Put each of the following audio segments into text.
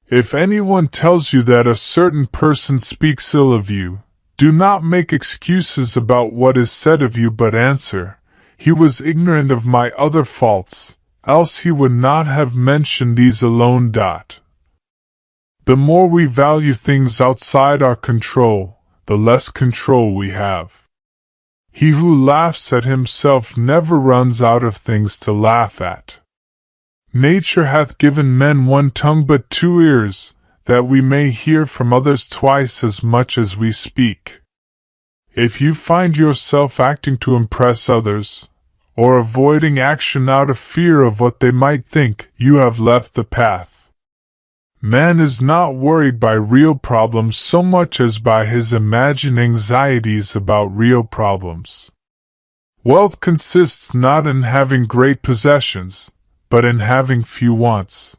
If anyone tells you that a certain person speaks ill of you, do not make excuses about what is said of you, but answer, "He was ignorant of my other faults, else he would not have mentioned these alone." The more we value things outside our control, the less control we have. He who laughs at himself never runs out of things to laugh at. Nature hath given men one tongue but two ears, that we may hear from others twice as much as we speak. If you find yourself acting to impress others, or avoiding action out of fear of what they might think, you have left the path. Man is not worried by real problems so much as by his imagined anxieties about real problems. Wealth consists not in having great possessions, but in having few wants.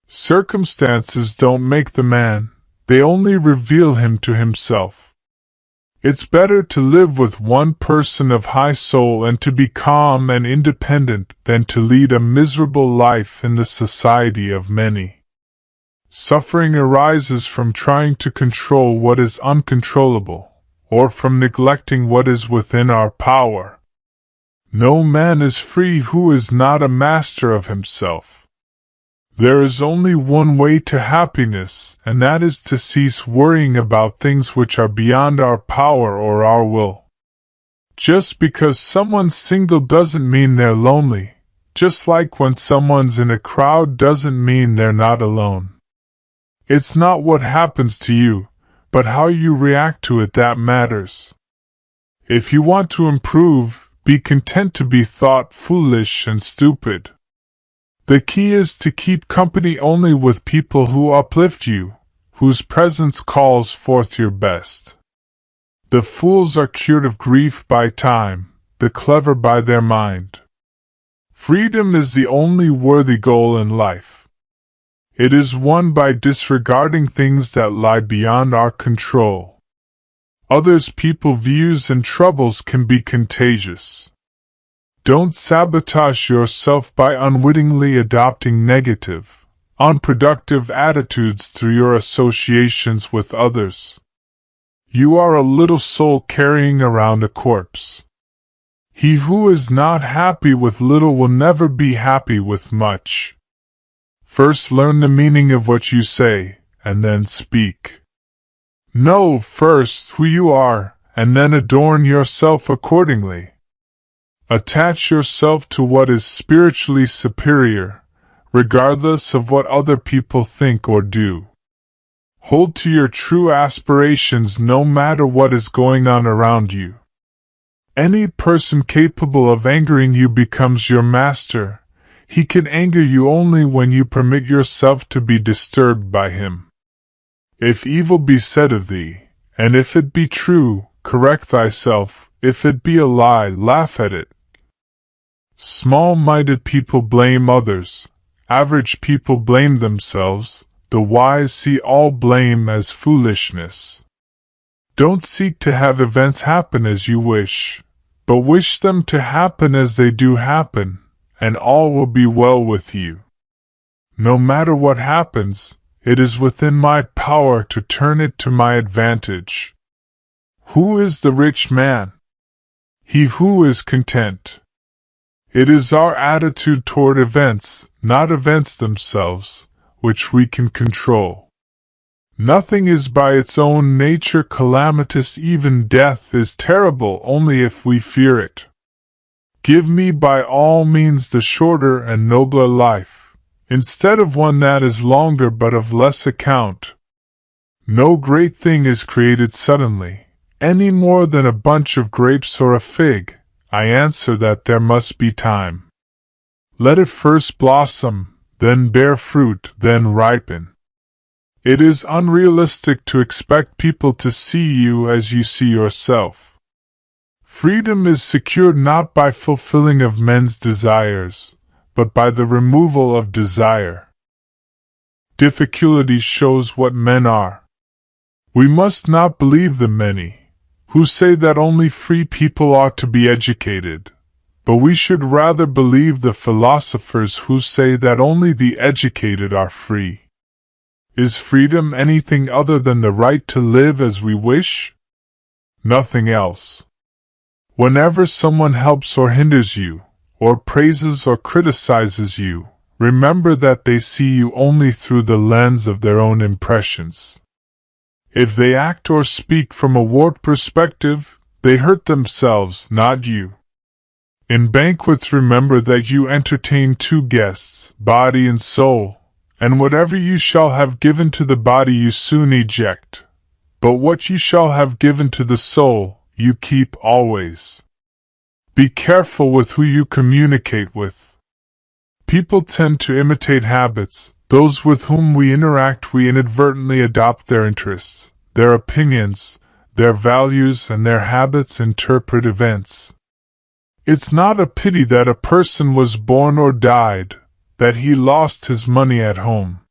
Circumstances don't make the man, they only reveal him to himself. It's better to live with one person of high soul and to be calm and independent than to lead a miserable life in the society of many. Suffering arises from trying to control what is uncontrollable, or from neglecting what is within our power. No man is free who is not a master of himself. There is only one way to happiness, and that is to cease worrying about things which are beyond our power or our will. Just because someone's single doesn't mean they're lonely, just like when someone's in a crowd doesn't mean they're not alone. It's not what happens to you, but how you react to it that matters. If you want to improve, be content to be thought foolish and stupid. The key is to keep company only with people who uplift you, whose presence calls forth your best. The fools are cured of grief by time, the clever by their mind. Freedom is the only worthy goal in life. It is won by disregarding things that lie beyond our control. Others' people's views and troubles can be contagious. Don't sabotage yourself by unwittingly adopting negative, unproductive attitudes through your associations with others. You are a little soul carrying around a corpse. He who is not happy with little will never be happy with much. First learn the meaning of what you say, and then speak. Know first who you are, and then adorn yourself accordingly. Attach yourself to what is spiritually superior, regardless of what other people think or do. Hold to your true aspirations no matter what is going on around you. Any person capable of angering you becomes your master. He can anger you only when you permit yourself to be disturbed by him. If evil be said of thee, and if it be true, correct thyself, if it be a lie, laugh at it. Small-minded people blame others, average people blame themselves, the wise see all blame as foolishness. Don't seek to have events happen as you wish, but wish them to happen as they do happen, and all will be well with you. No matter what happens, it is within my power to turn it to my advantage. Who is the rich man? He who is content. It is our attitude toward events, not events themselves, which we can control. Nothing is by its own nature calamitous, even death is terrible only if we fear it. Give me by all means the shorter and nobler life, instead of one that is longer but of less account. No great thing is created suddenly, any more than a bunch of grapes or a fig. I answer that there must be time. Let it first blossom, then bear fruit, then ripen. It is unrealistic to expect people to see you as you see yourself. Freedom is secured not by fulfilling of men's desires, but by the removal of desire. Difficulty shows what men are. We must not believe the many, who say that only free people ought to be educated, but we should rather believe the philosophers who say that only the educated are free. Is freedom anything other than the right to live as we wish? Nothing else. Whenever someone helps or hinders you, or praises or criticizes you, remember that they see you only through the lens of their own impressions. If they act or speak from a warped perspective, they hurt themselves, not you. In banquets, remember that you entertain two guests, body and soul, and whatever you shall have given to the body you soon eject, but what you shall have given to the soul, you keep always. Be careful with who you communicate with. People tend to imitate habits. Those with whom we interact, we inadvertently adopt their interests, their opinions, their values, and their habits interpret events. It's not a pity that a person was born or died, that he lost his money at home.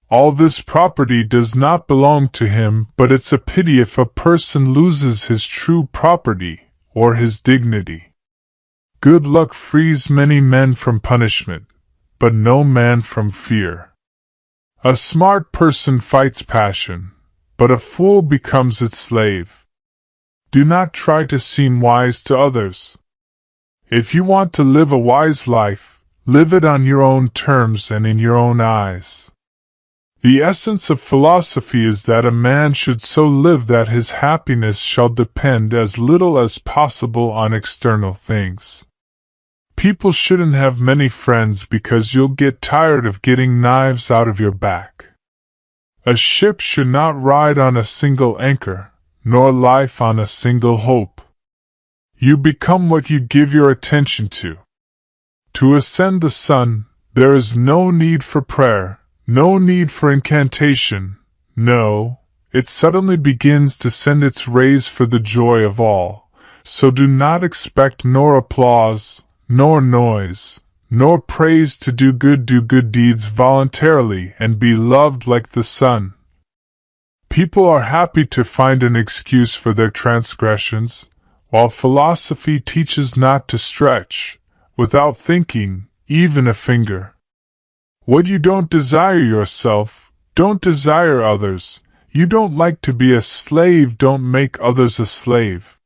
All this property does not belong to him, but it's a pity if a person loses his true property, or his dignity. Good luck frees many men from punishment, but no man from fear. A smart person fights passion, but a fool becomes its slave. Do not try to seem wise to others. If you want to live a wise life, live it on your own terms and in your own eyes. The essence of philosophy is that a man should so live that his happiness shall depend as little as possible on external things. People shouldn't have many friends because you'll get tired of getting knives out of your back. A ship should not ride on a single anchor, nor life on a single hope. You become what you give your attention to. To ascend the sun, there is no need for prayer, no need for incantation. No, it suddenly begins to send its rays for the joy of all. So do not expect nor applause, nor noise, nor praise to do good deeds voluntarily and be loved like the sun. People are happy to find an excuse for their transgressions, while philosophy teaches not to stretch, without thinking, even a finger. What you don't desire yourself, don't desire others. You don't like to be a slave, don't make others a slave.